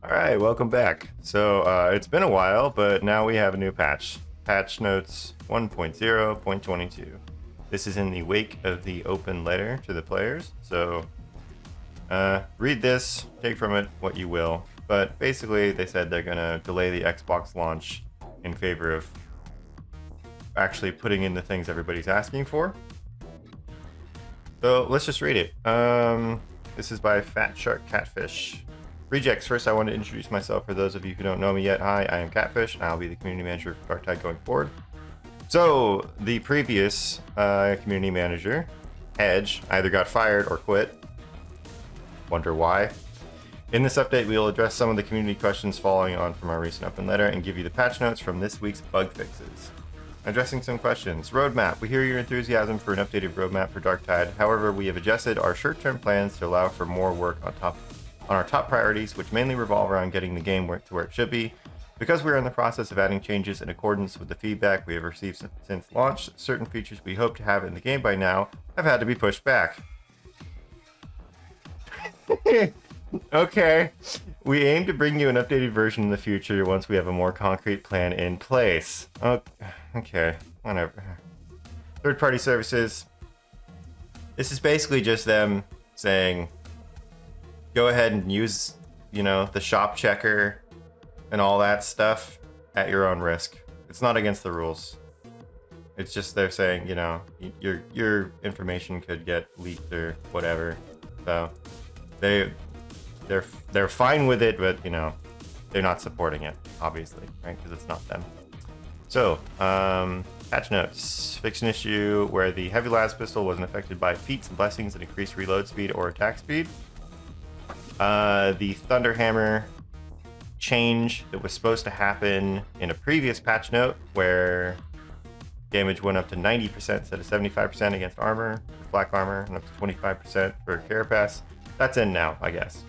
All right, welcome back. So it's been a while, but now we have a new patch. Patch notes 1.0.22. This is in the wake of the open letter to the players. So read this, take from it what you will. But basically, they said they're going to delay the Xbox launch in favor of actually putting in the things everybody's asking for. So let's just read it. This is by Fat Shark Catfish. Rejects. First, I want to introduce myself for those of you who don't know me yet. Hi, I am Catfish, and I'll be the community manager for Darktide going forward. So, the previous community manager, Edge, either got fired or quit. Wonder why. In this update, we will address some of the community questions following on from our recent open letter and give you the patch notes from this week's bug fixes. Addressing some questions. Roadmap. We hear your enthusiasm for an updated roadmap for Darktide. However, we have adjusted our short-term plans to allow for more work on our top priorities, which mainly revolve around getting the game to where it should be. Because we are in the process of adding changes in accordance with the feedback we have received since launch, certain features we hope to have in the game by now have had to be pushed back. Okay. We aim to bring you an updated version in the future once we have a more concrete plan in place. Okay, whatever. Third-party services. This is basically just them saying, go ahead and use, the shop checker and all that stuff at your own risk. It's not against the rules. It's just they're saying, your information could get leaked or whatever. So they're fine with it, but they're not supporting it, obviously, right? Because it's not them. So, patch notes. Fix an issue where the heavy las pistol wasn't affected by feats and blessings that increase reload speed or attack speed. The Thunderhammer change that was supposed to happen in a previous patch note where damage went up to 90% instead of 75% against armor, black armor, and up to 25% for Carapace. That's in now, I guess.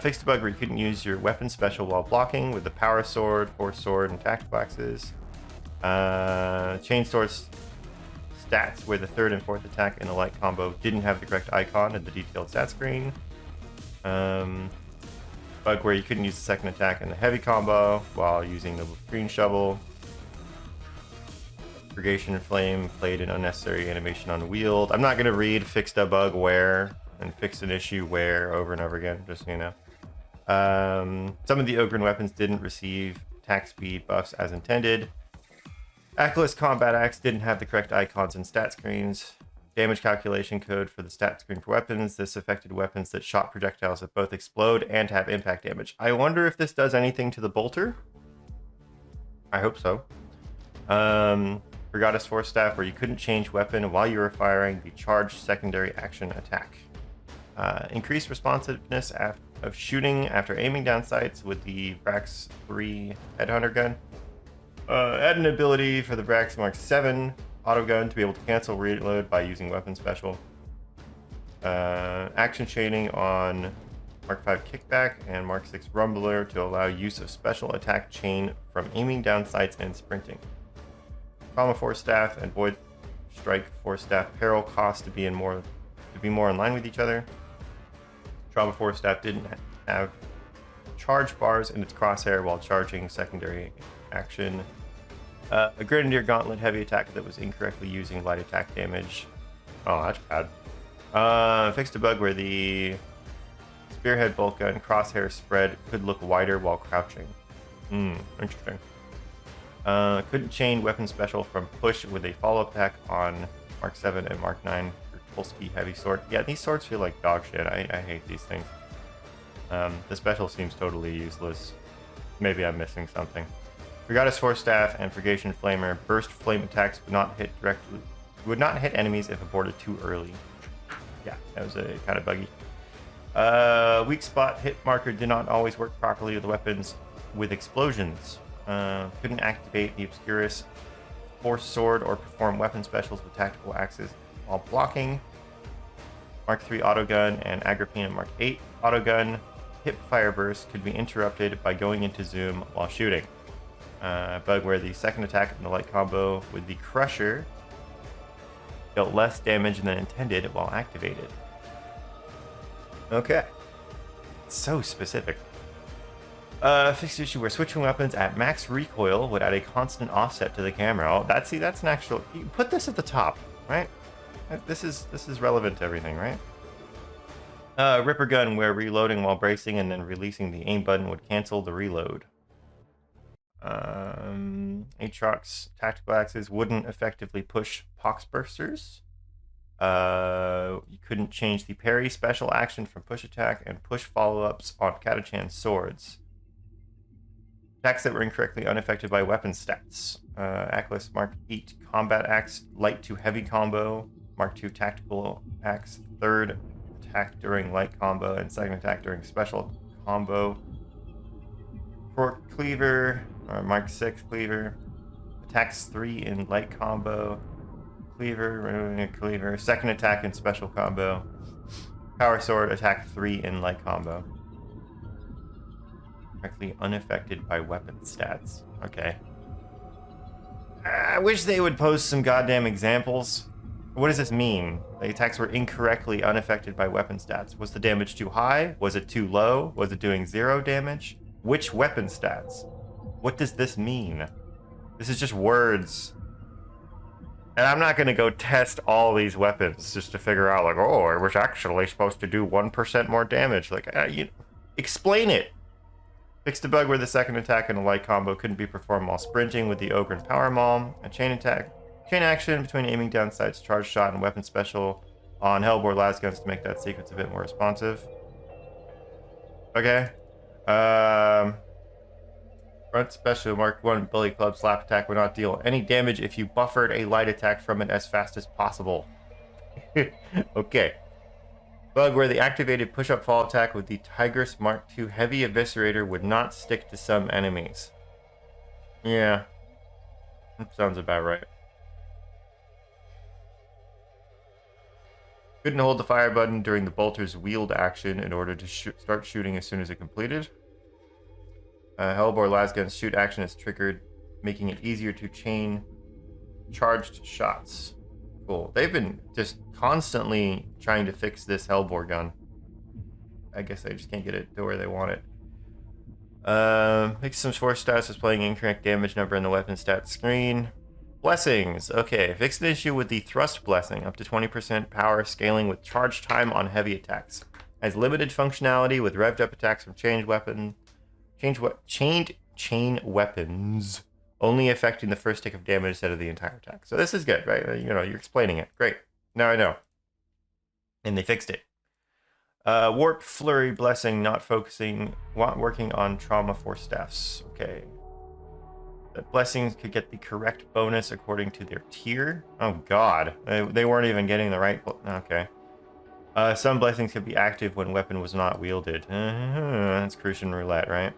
Fixed a bug where you couldn't use your weapon special while blocking with the power sword, force sword, and tactical axes. Chain sword's stats where the third and fourth attack in the light combo didn't have the correct icon in the detailed stat screen. Bug where you couldn't use the second attack in the heavy combo while using the green shovel. Purgation Flame played an unnecessary animation on wield. I'm not going to read fixed a bug where and fixed an issue where over and over again, just so you know. Some of the Ogren weapons didn't receive attack speed buffs as intended. Achilles Combat Axe didn't have the correct icons and stat screens. Damage calculation code for the stat screen for weapons. This affected weapons that shot projectiles that both explode and have impact damage. I wonder if this does anything to the bolter. I hope so. Forgot his force staff where you couldn't change weapon while you were firing the charged secondary action attack. Increased responsiveness of shooting after aiming down sights with the Brax 3 Headhunter gun. Add an ability for the Brax Mark 7 autogun to be able to cancel reload by using weapon special. Action chaining on Mark 5 kickback and Mark 6 rumbler to allow use of special attack chain from aiming down sights and sprinting. Trauma force staff and void strike force staff peril cost to be more in line with each other. Trauma force staff didn't have charge bars in its crosshair while charging secondary action. A Grenadier Gauntlet heavy attack that was incorrectly using light attack damage. Oh, that's bad. Fixed a bug where the Spearhead bolt gun crosshair spread could look wider while crouching. Interesting. Couldn't chain weapon special from push with a follow-up attack on Mark 7 and Mark 9 for Polsky heavy sword. Yeah, these swords feel like dog shit. I hate these things. The special seems totally useless. Maybe I'm missing something. Forgot his force staff and Purgation Flamer. Burst flame attacks would not hit enemies if aborted too early. Yeah, that was kind of buggy. Weak spot hit marker did not always work properly with weapons with explosions. Couldn't activate the Obscurus force sword or perform weapon specials with tactical axes while blocking. Mark 3 autogun and Agrippina Mark 8 autogun hip fire burst could be interrupted by going into zoom while shooting. Bug where the second attack in the light combo with the Crusher dealt less damage than intended while activated. Okay. So specific. Fixed issue where switching weapons at max recoil would add a constant offset to the camera. Oh, that's an actual. You put this at the top, right? This is relevant to everything, right? Ripper gun where reloading while bracing and then releasing the aim button would cancel the reload. Aatrox tactical axes wouldn't effectively push pox bursters. You couldn't change the parry special action from push attack and push follow-ups on Katachan's swords. Attacks that were incorrectly unaffected by weapon stats. Atlas Mark 8 combat axe light to heavy combo. Mark 2 tactical axe third attack during light combo and second attack during special combo. Fork cleaver, Mark 6 cleaver. Attacks 3 in light combo. Cleaver, second attack in special combo. Power sword, attack 3 in light combo. Directly unaffected by weapon stats. Okay. I wish they would post some goddamn examples. What does this mean? The attacks were incorrectly unaffected by weapon stats. Was the damage too high? Was it too low? Was it doing 0 damage? Which weapon stats? What does this mean? This is just words. And I'm not going to go test all these weapons just to figure out, like, oh, it was actually supposed to do 1% more damage. Like, explain it. Fixed a bug where the second attack in a light combo couldn't be performed while sprinting with the Ogre and Power Maul. A chain action between aiming down sights, charge shot, and weapon special on Hellbore lasguns to make that sequence a bit more responsive. Okay. Front special Mark 1 Bully Club slap attack would not deal any damage if you buffered a light attack from it as fast as possible. Okay. Bug where the activated push-up fall attack with the Tigress Mark II Heavy Eviscerator would not stick to some enemies. Yeah. That sounds about right. Couldn't hold the fire button during the bolter's wield action in order to start shooting as soon as it completed. Hellbore lasgun's shoot action is triggered, making it easier to chain charged shots. Cool. They've been just constantly trying to fix this Hellbore gun. I guess they just can't get it to where they want it. Fix some force stats displaying incorrect damage number in the weapon stats screen. Blessings. Okay, fix an issue with the thrust blessing, up to 20% power scaling with charge time on heavy attacks. Has limited functionality with revved up attacks from chained chain weapons, only affecting the first tick of damage instead of the entire attack. So this is good, right? You know, you're explaining it. Great. Now I know. And they fixed it. Warp Flurry Blessing, not working on trauma force staffs. Okay. The blessings could get the correct bonus according to their tier. Oh god, they weren't even getting the right. Okay. Some blessings could be active when weapon was not wielded. That's Crucian Roulette, right?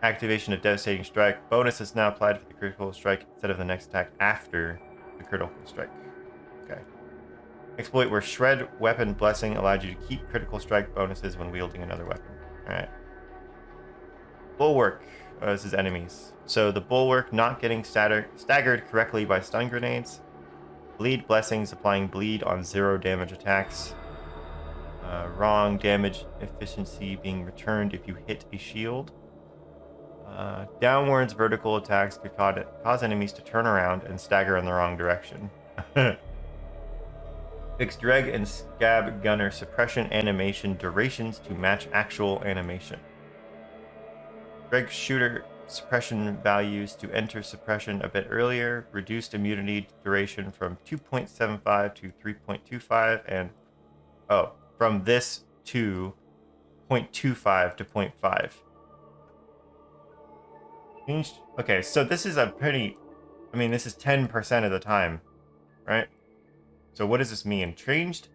Activation of Devastating Strike. Bonus is now applied for the critical strike instead of the next attack after the critical strike. Okay. Exploit where Shred Weapon Blessing allowed you to keep critical strike bonuses when wielding another weapon. Alright. Bulwark. This is enemies. So the Bulwark not getting staggered correctly by stun grenades. Bleed Blessings applying bleed on 0 damage attacks. Wrong damage efficiency being returned if you hit a shield. Downwards vertical attacks could cause enemies to turn around and stagger in the wrong direction. Fix Dreg and Scab Gunner suppression animation durations to match actual animation. Dreg shooter suppression values to enter suppression a bit earlier. Reduced immunity duration from 2.75 to 3.25 and from this to 0.25 to 0.5. Changed. Okay, so this is a pretty, this is 10% of the time, right? So what does this mean? Changed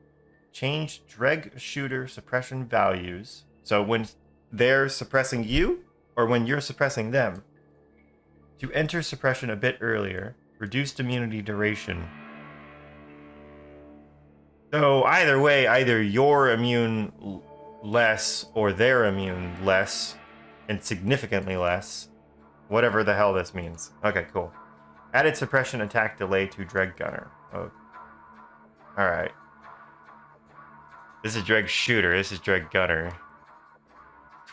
Dreg shooter suppression values. So when they're suppressing you, or when you're suppressing them, to enter suppression a bit earlier, reduced immunity duration. So either way, either you're immune less or they're immune less and significantly less, whatever the hell this means. Okay, cool. Added suppression attack delay to Dreg Gunner. Oh. Alright. This is Dreg Shooter, this is Dreg Gunner.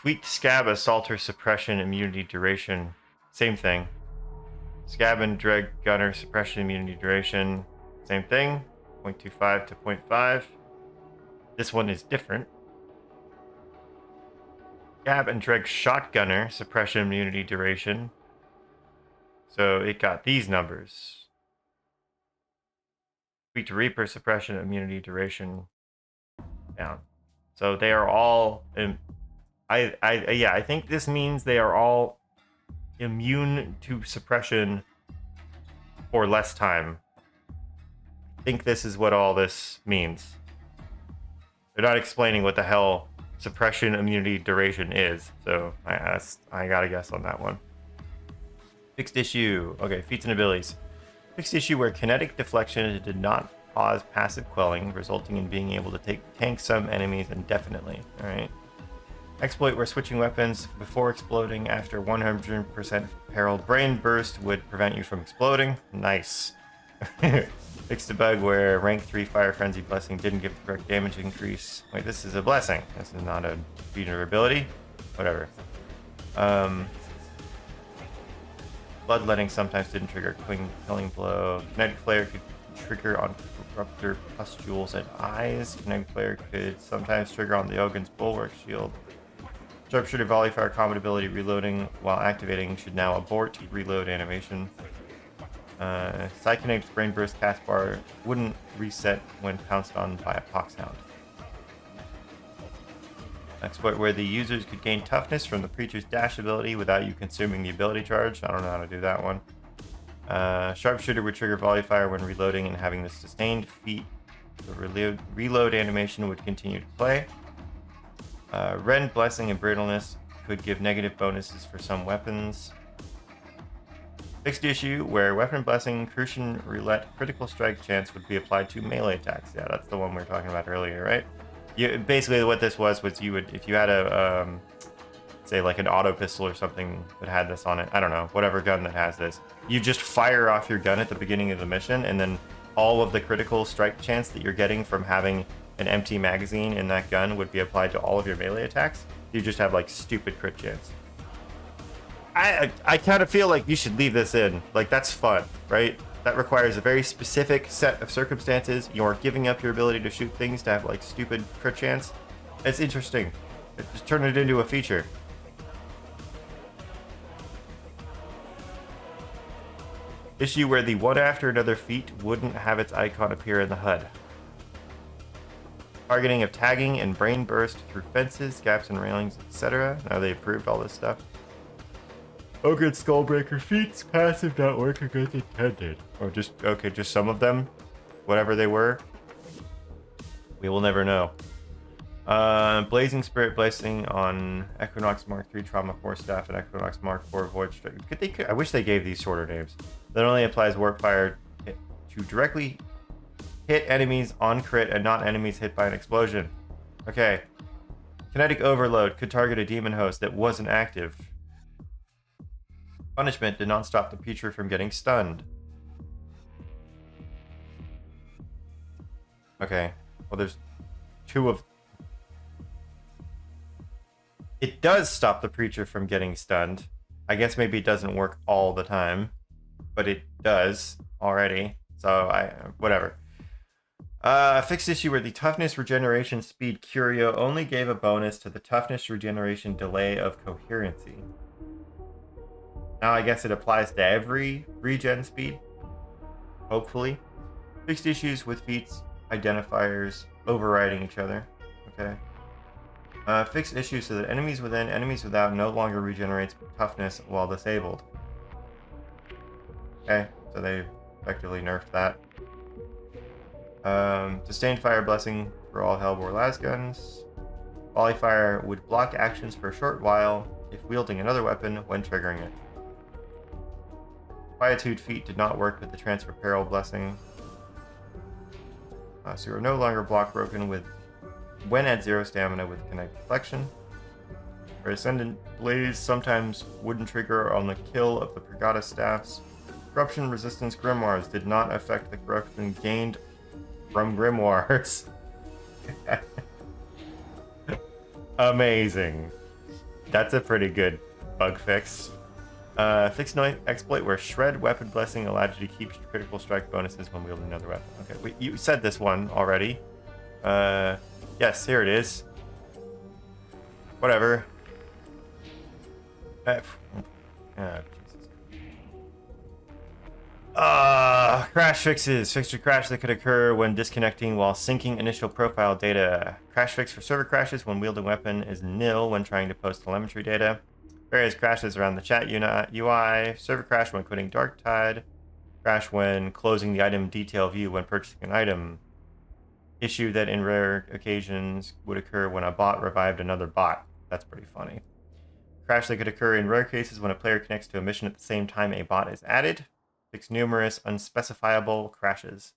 Tweaked Scab Assaulter Suppression Immunity Duration. Same thing. Scab and Dreg Gunner Suppression Immunity Duration. Same thing. 0.25 to 0.5. This one is different. Scab and Dreg Shotgunner Suppression Immunity Duration. So it got these numbers. Tweaked Reaper Suppression Immunity Duration down. So they are all... I think this means they are all immune to suppression for less time. I think this is what all this means. They're not explaining what the hell suppression immunity duration is, so I gotta guess on that one. Fixed issue. Okay, feats and abilities. Fixed issue where kinetic deflection did not cause passive quelling, resulting in being able to tank some enemies indefinitely. Alright. Exploit where switching weapons before exploding after 100% peril brain burst would prevent you from exploding. Nice. Fixed a bug where rank 3 fire frenzy blessing didn't give the correct damage increase. Wait, this is a blessing. This is not a feature ability. Whatever. Bloodletting sometimes didn't trigger killing blow. Kinetic flare could trigger on corruptor pustules and eyes. Kinetic flare could sometimes trigger on the Ogun's bulwark shield. Sharpshooter volley fire combat ability reloading while activating should now abort reload animation. Psychonate's brain burst cast bar wouldn't reset when pounced on by a poxhound. Exploit where the users could gain toughness from the preacher's dash ability without you consuming the ability charge. I don't know how to do that one. Sharpshooter would trigger volley fire when reloading and having the sustained feat. The reload animation would continue to play. Rend, Blessing, and Brittleness could give negative bonuses for some weapons. Fixed issue where Weapon Blessing, Crucian Roulette, Critical Strike chance would be applied to melee attacks. Yeah, that's the one we were talking about earlier, right? Basically what this was you would, if you had a, say like an auto pistol or something that had this on it, I don't know, whatever gun that has this, you just fire off your gun at the beginning of the mission, and then all of the critical strike chance that you're getting from having an empty magazine in that gun would be applied to all of your melee attacks. You just have like stupid crit chance. I kind of feel like you should leave this in. Like, that's fun, right? That requires a very specific set of circumstances. You're giving up your ability to shoot things to have like stupid crit chance. It's interesting. Just turn it into a feature. Issue where the one after another feat wouldn't have its icon appear in the HUD. Targeting of tagging and brain burst through fences, gaps and railings, etc. Now they approved all this stuff. Ogre Skullbreaker feats, passive not work as intended. Or just, okay, just some of them. Whatever they were. We will never know. Blazing Spirit Blessing on Equinox Mark III Trauma 4 Staff and Equinox Mark 4 Void Strike. I wish they gave these shorter names. That only applies Warp Fire to directly hit enemies on crit and not enemies hit by an explosion. Okay. Kinetic Overload could target a demon host that wasn't active. Punishment did not stop the preacher from getting stunned. Okay. Well, there's two of... It does stop the preacher from getting stunned. I guess maybe it doesn't work all the time, but it does already. So, whatever. Fixed issue where the toughness regeneration speed curio only gave a bonus to the toughness regeneration delay of coherency. Now I guess it applies to every regen speed. Hopefully. Fixed issues with feats, identifiers, overriding each other. Okay. Fixed issues so that enemies within, enemies without no longer regenerates toughness while disabled. Okay, so they effectively nerfed that. Sustained fire blessing for all Hellbore lasguns. Volley fire would block actions for a short while if wielding another weapon when triggering it. Quietude feat did not work with the transfer peril blessing. So you are no longer block broken when at 0 stamina with kinetic deflection. For Ascendant Blaze sometimes wouldn't trigger on the kill of the Pregata staffs. Corruption resistance grimoires did not affect the corruption gained from grimoires. Amazing. That's a pretty good bug fix. Fixed no exploit where Shred Weapon Blessing allowed you to keep critical strike bonuses when wielding another weapon. Okay, you said this one already. Yes, here it is. Whatever. Crash fixes. Fixed a crash that could occur when disconnecting while syncing initial profile data. Crash fix for server crashes when wielding weapon is nil when trying to post telemetry data. Various crashes around the chat UI. Server crash when quitting Darktide. Crash when closing the item detail view when purchasing an item. Issue that in rare occasions would occur when a bot revived another bot. That's pretty funny. Crash that could occur in rare cases when a player connects to a mission at the same time a bot is added. Fix numerous unspecifiable crashes.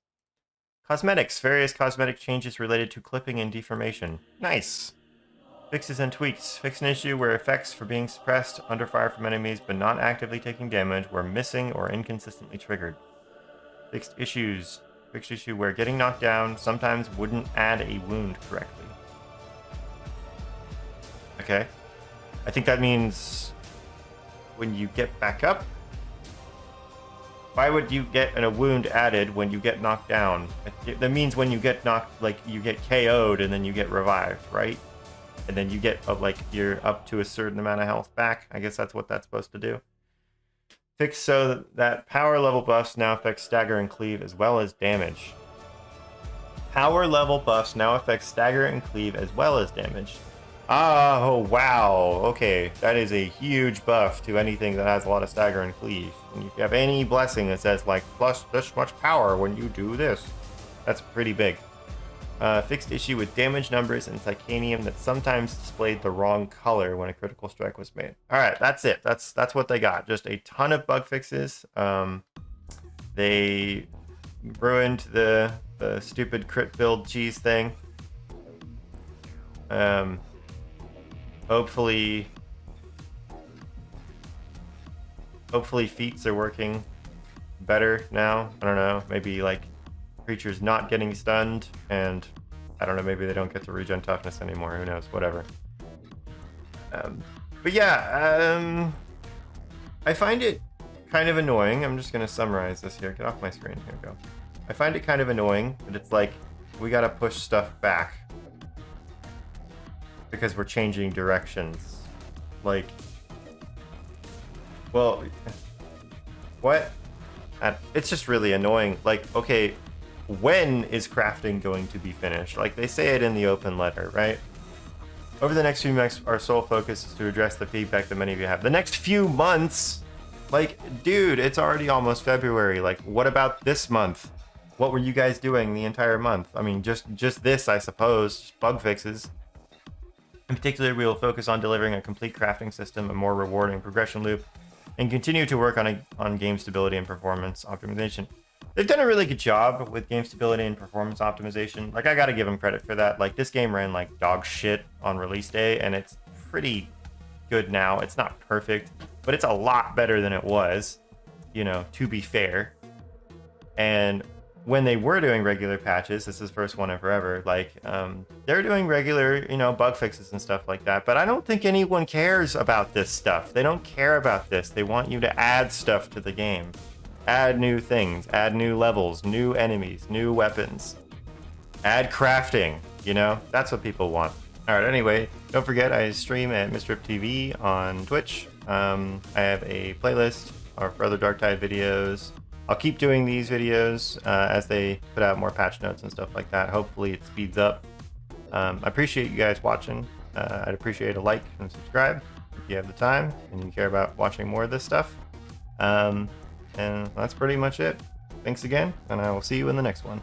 Cosmetics. Various cosmetic changes related to clipping and deformation. Nice. Fixes and tweaks. Fix an issue where effects for being suppressed under fire from enemies but not actively taking damage were missing or inconsistently triggered. Fixed issues. Fixed issue where getting knocked down sometimes wouldn't add a wound correctly. Okay. I think that means when you get back up. Why would you get a wound added when you get knocked down? That means when you get knocked, like you get KO'd and then you get revived, right? And then you get like you're up to a certain amount of health back. I guess that's what that's supposed to do. Fix so that power level buffs now affect stagger and cleave as well as damage. Power level buffs now affect stagger and cleave as well as damage. Oh, wow. Okay, that is a huge buff to anything that has a lot of stagger and cleave. And if you have any blessing that says, like, plus this much power when you do this, that's pretty big. Fixed issue with damage numbers and titanium that sometimes displayed the wrong color when a critical strike was made. All right, that's it. That's what they got. Just a ton of bug fixes. They ruined the stupid crit build cheese thing. Hopefully feats are working better now. I don't know, maybe like creatures not getting stunned, and I don't know, maybe they don't get to regen toughness anymore, who knows, whatever. But yeah, I find it kind of annoying. I'm just gonna summarize this here. Get off my screen, here we go. I find it kind of annoying that it's like we gotta push stuff back because we're changing directions. Like, well, what? It's just really annoying. Like, okay, when is crafting going to be finished? Like, they say it in the open letter, right? Over the next few months, our sole focus is to address the feedback that many of you have. The next few months? Like, dude, it's already almost February. Like, what about this month? What were you guys doing the entire month? I mean, just this, I suppose, just bug fixes. In particular, we will focus on delivering a complete crafting system, a more rewarding progression loop, and continue to work on game stability and performance optimization. They've done a really good job with game stability and performance optimization. Like, I gotta give them credit for that. Like, this game ran like dog shit on release day, and it's pretty good now. It's not perfect, but it's a lot better than it was, you know, to be fair. And when they were doing regular patches, this is the first one in forever, like, they're doing regular, you know, bug fixes and stuff like that. But I don't think anyone cares about this stuff. They don't care about this. They want you to add stuff to the game. Add new things, add new levels, new enemies, new weapons. Add crafting, you know? That's what people want. All right, anyway, don't forget I stream at Mr. TV on Twitch. I have a playlist for other Darktide videos. I'll keep doing these videos as they put out more patch notes and stuff like that. Hopefully it speeds up. I appreciate you guys watching. I'd appreciate a like and subscribe if you have the time and you care about watching more of this stuff. And that's pretty much it. Thanks again, and I will see you in the next one.